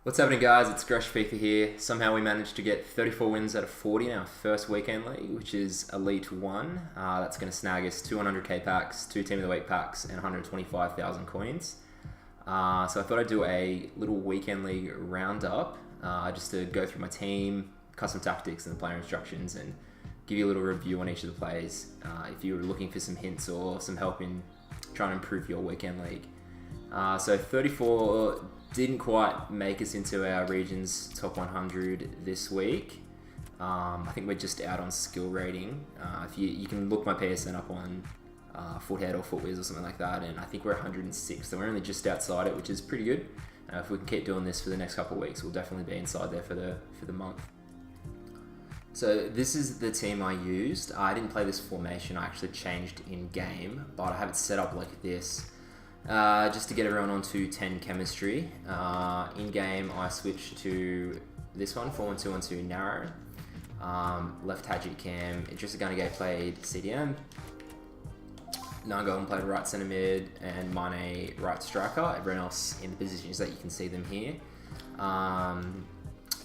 What's happening, guys? It's Gresh Fifa here. Somehow we managed to get 34 wins out of 40 in our first weekend league, which is Elite 1. That's going to snag us 200k packs, 2 Team of the Week packs, and 125,000 coins. So I thought I'd do a little weekend league roundup just to go through my team, custom tactics, and the player instructions, and give you a little review on each of the plays if you were looking for some hints or some help in trying to improve your weekend league. So 34 didn't quite make us into our region's top 100 this week. I think we're just out on skill rating. If you can look my PSN up on Foothead or Footwiz or something like that, and I think we're 106, so we're only just outside it, which is pretty good. If we can keep doing this for the next couple of weeks, we'll definitely be inside there for the month. So this is the team I used. I didn't play this formation, I actually changed in game, but I have it set up like this. Just to get everyone onto 10 chemistry. In game, I switched to this one, 4-1-2-1-2 narrow. Left Hadji Cam, Idrissa Gunagay played CDM. Nangolan played right centre mid, and Mane right striker. Everyone else in the positions that you can see them here.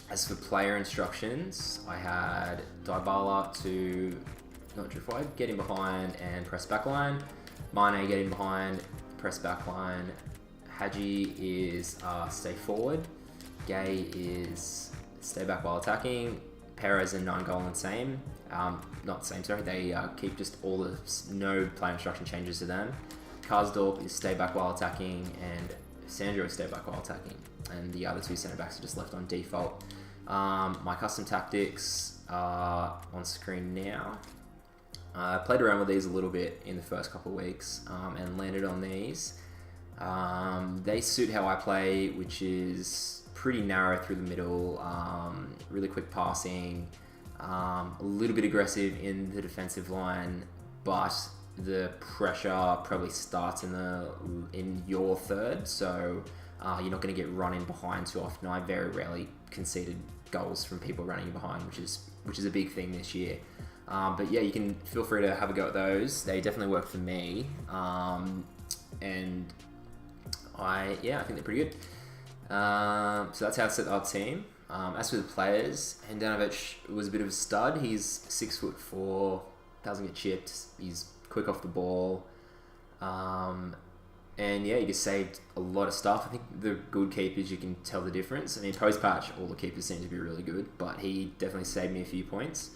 As for player instructions, I had Dybala to not drift wide, get in behind and press backline. Mane get in behind, press backline. Hadji is stay forward. Gay is stay back while attacking. Perez and Nangolan same. Not same, sorry. They keep just all the no play instruction changes to them. Karsdorp is stay back while attacking, and Sandro is stay back while attacking. And the other two centre backs are just left on default. My custom tactics are on screen now. I played around with these a little bit in the first couple of weeks and landed on these. They suit how I play, which is pretty narrow through the middle, really quick passing, a little bit aggressive in the defensive line, but the pressure probably starts in your third, so you're not going to get run in behind too often. I very rarely conceded goals from people running in behind, which is a big thing this year. But yeah, you can feel free to have a go at those. They definitely work for me, and I think they're pretty good. So that's how I set our team. As for the players, Handanovic was a bit of a stud. He's 6'4", doesn't get chipped. He's quick off the ball, and yeah, he just saved a lot of stuff. I think the good keepers, you can tell the difference. I mean, post patch, all the keepers seem to be really good, but he definitely saved me a few points.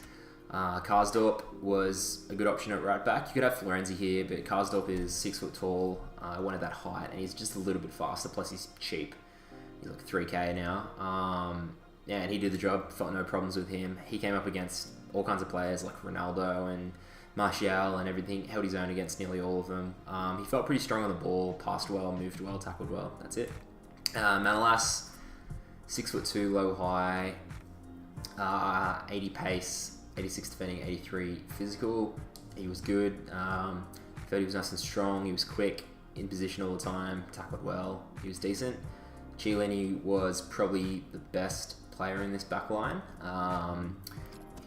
Karsdorp was a good option at right back. You could have Florenzi here, but Karsdorp is 6 foot tall. I wanted that height, and he's just a little bit faster. Plus, he's cheap. He's like 3k now. And he did the job. Felt no problems with him. He came up against all kinds of players like Ronaldo and Martial and everything. Held his own against nearly all of them. He felt pretty strong on the ball. Passed well, moved well, tackled well. That's it. Manolas, 6'2", low high, 80 pace. 86 defending, 83 physical. He was good. Thought he was nice and strong. He was quick, in position all the time, tackled well. He was decent. Chiellini was probably the best player in this back line.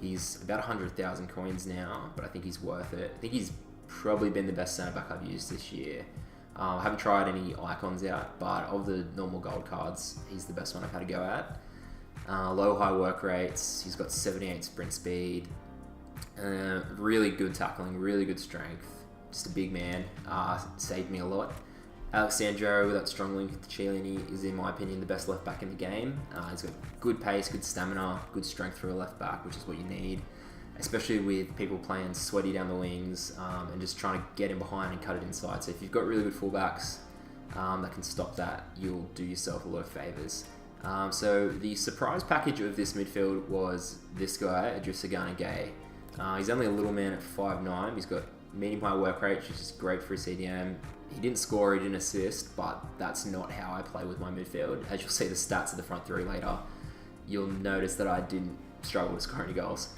He's about 100,000 coins now, but I think he's worth it. I think he's probably been the best centre back I've used this year. I haven't tried any icons out, but of the normal gold cards, he's the best one I've had a go at. Low high work rates. He's got 78 sprint speed. Really good tackling, really good strength. Just a big man. Saved me a lot. Alexandro, with that strong link to Chiellini, is in my opinion the best left back in the game. He's got good pace, good stamina, good strength for a left back, which is what you need, especially with people playing sweaty down the wings and just trying to get in behind and cut it inside. So if you've got really good fullbacks that can stop that, you'll do yourself a lot of favours. So the surprise package of this midfield was this guy, Idrissa Gunagay. He's only a little man at 5'9". He's got medium high work rate, which is great for a CDM. He didn't score, he didn't assist, but that's not how I play with my midfield. As you'll see the stats of the front three later, you'll notice that I didn't struggle to score any goals.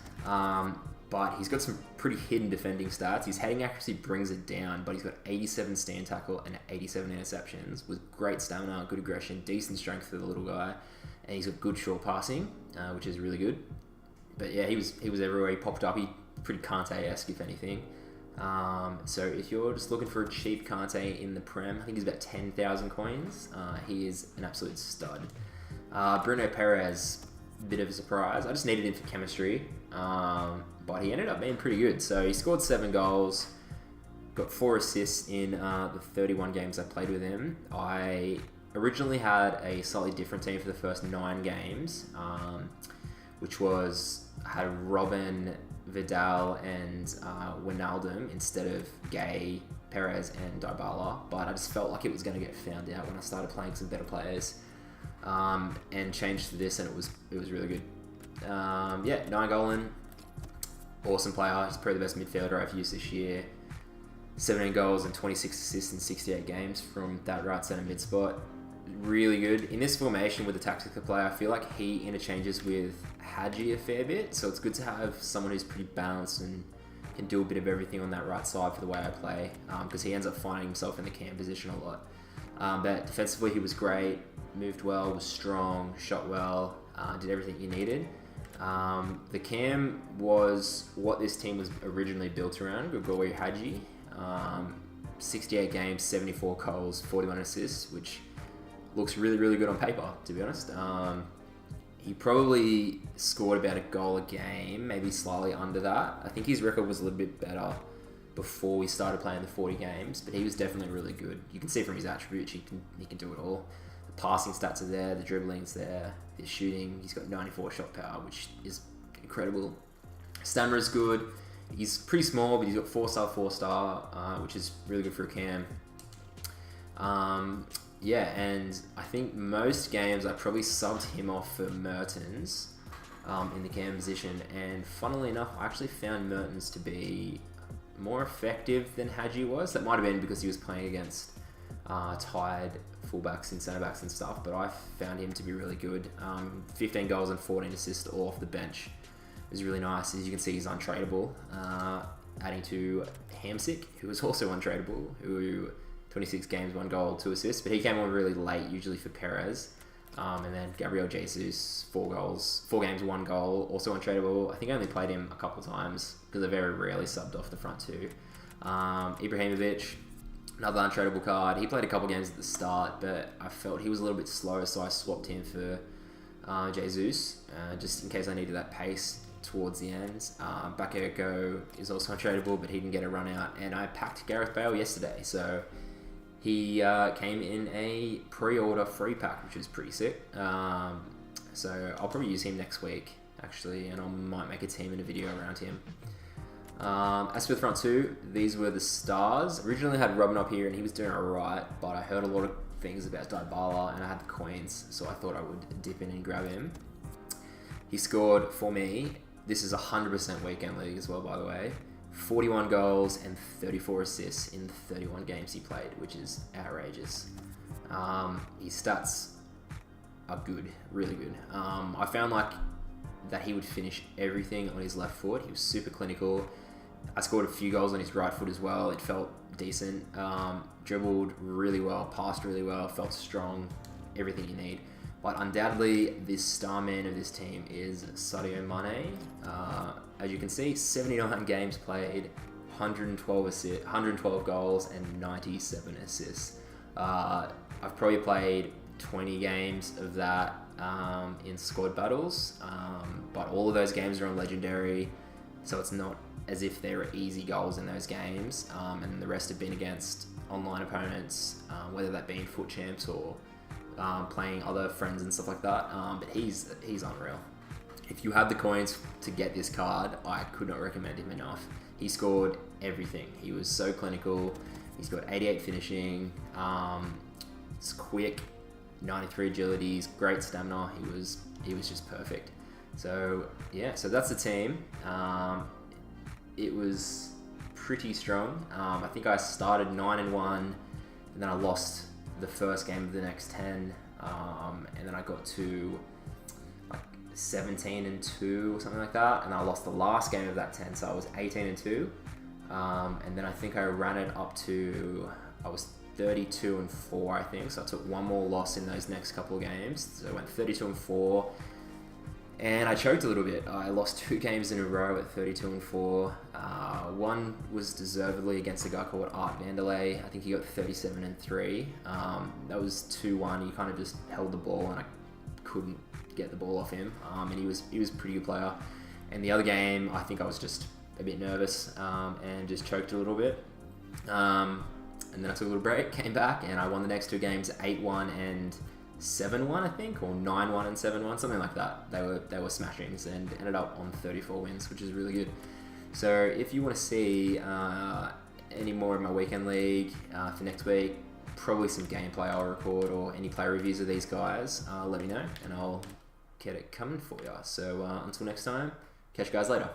But he's got some pretty hidden defending stats. His heading accuracy brings it down, but he's got 87 stand tackle and 87 interceptions with great stamina, good aggression, decent strength for the little guy, and he's got good short passing, which is really good. But yeah, he was everywhere. He popped up. He pretty Kante-esque, if anything. So if you're just looking for a cheap Kante in the Prem, I think he's about 10,000 coins. He is an absolute stud. Bruno Perez, bit of a surprise. I just needed him for chemistry, but he ended up being pretty good. So he scored 7 goals, got 4 assists in the 31 games I played with him. I originally had a slightly different team for the first 9 games, which had Robin, Vidal, and Wijnaldum instead of Gay, Perez, and Dybala. But I just felt like it was going to get found out when I started playing some better players, and changed to this, and it was really good. 9-goaling, awesome player. He's probably the best midfielder I've used this year. 17 goals and 26 assists in 68 games from that right centre mid spot. Really good. In this formation with the tactical player, I feel like he interchanges with Hadji a fair bit, so it's good to have someone who's pretty balanced and can do a bit of everything on that right side for the way I play, because he ends up finding himself in the cam position a lot. But defensively, he was great, moved well, was strong, shot well, did everything you needed. The cam was what this team was originally built around, Gregor Hadji. 68 games, 74 goals, 41 assists, which looks really, really good on paper, to be honest. He probably scored about a goal a game, maybe slightly under that. I think his record was a little bit better before we started playing the 40 games, but he was definitely really good. You can see from his attributes, he can do it all. The passing stats are there, the dribbling's there, his shooting. He's got 94 shot power, which is incredible. Stamina is good. He's pretty small, but he's got 4-star, which is really good for a cam. And I think most games I probably subbed him off for Mertens in the cam position, and funnily enough, I actually found Mertens to be more effective than Hadji was. That might have been because he was playing against tired fullbacks and centre backs and stuff, but I found him to be really good. 15 goals and 14 assists all off the bench. It was really nice. As you can see, he's untradeable, adding to Hamsik, who was also untradeable, who 26 games, 1 goal, 2 assists, but he came on really late, usually for Perez. And then Gabriel Jesus, 4 games, 1 goal, also untradeable. I think I only played him a couple times because I very rarely subbed off the front two. Ibrahimovic, another untradeable card. He played a couple games at the start, but I felt he was a little bit slow, so I swapped him for Jesus, just in case I needed that pace towards the end. Bakayoko is also untradeable, but he didn't get a run out, and I packed Gareth Bale yesterday, so he came in a pre-order free pack, which was pretty sick. So I'll probably use him next week, actually, and I might make a team and a video around him. As for the front two, these were the stars. Originally had Robin up here, and he was doing alright, but I heard a lot of things about Dybala, and I had the coins, so I thought I would dip in and grab him. He scored for me. This is 100% weekend league as well, by the way. 41 goals and 34 assists in the 31 games he played, which is outrageous. His stats are good, really good. I found that he would finish everything on his left foot. He was super clinical. I scored a few goals on his right foot as well. It felt decent. Dribbled really well, passed really well, felt strong, everything you need. But undoubtedly, this star man of this team is Sadio Mane. As you can see, 79 games played, 112 goals, and 97 assists. I've probably played 20 games of that in squad battles, but all of those games are on Legendary, so it's not as if there are easy goals in those games, and the rest have been against online opponents, whether that be in Foot Champs or playing other friends and stuff like that. But he's unreal. If you have the coins to get this card, I could not recommend him enough. He scored everything. He was so clinical. He's got 88 finishing. It's quick, 93 agilities, great stamina. He was just perfect. So yeah, so that's the team. It was pretty strong. I think I started 9-1, and then I lost the first game of the next 10, and then I got to 17-2 or something like that, and I lost the last game of that 10, so I was 18-2, and then I think I ran it up to, I was 32-4, I think, so I took one more loss in those next couple of games, so I went 32-4, and I choked a little bit. I lost 2 games in a row at 32-4. One was deservedly against a guy called Art Vanderlei. I think he got 37-3. That was 2-1. You kind of just held the ball, and I couldn't get the ball off him, and he was a pretty good player. And the other game, I think I was just a bit nervous and just choked a little bit. And then I took a little break, came back, and I won the next 2 games 8-1 and 7-1, I think, or 9-1 and 7-1, something like that. They were smashings and ended up on 34 wins, which is really good. So if you want to see any more of my weekend league for next week, probably some gameplay I'll record or any player reviews of these guys, let me know and I'll get it coming for you. So until next time, catch you guys later.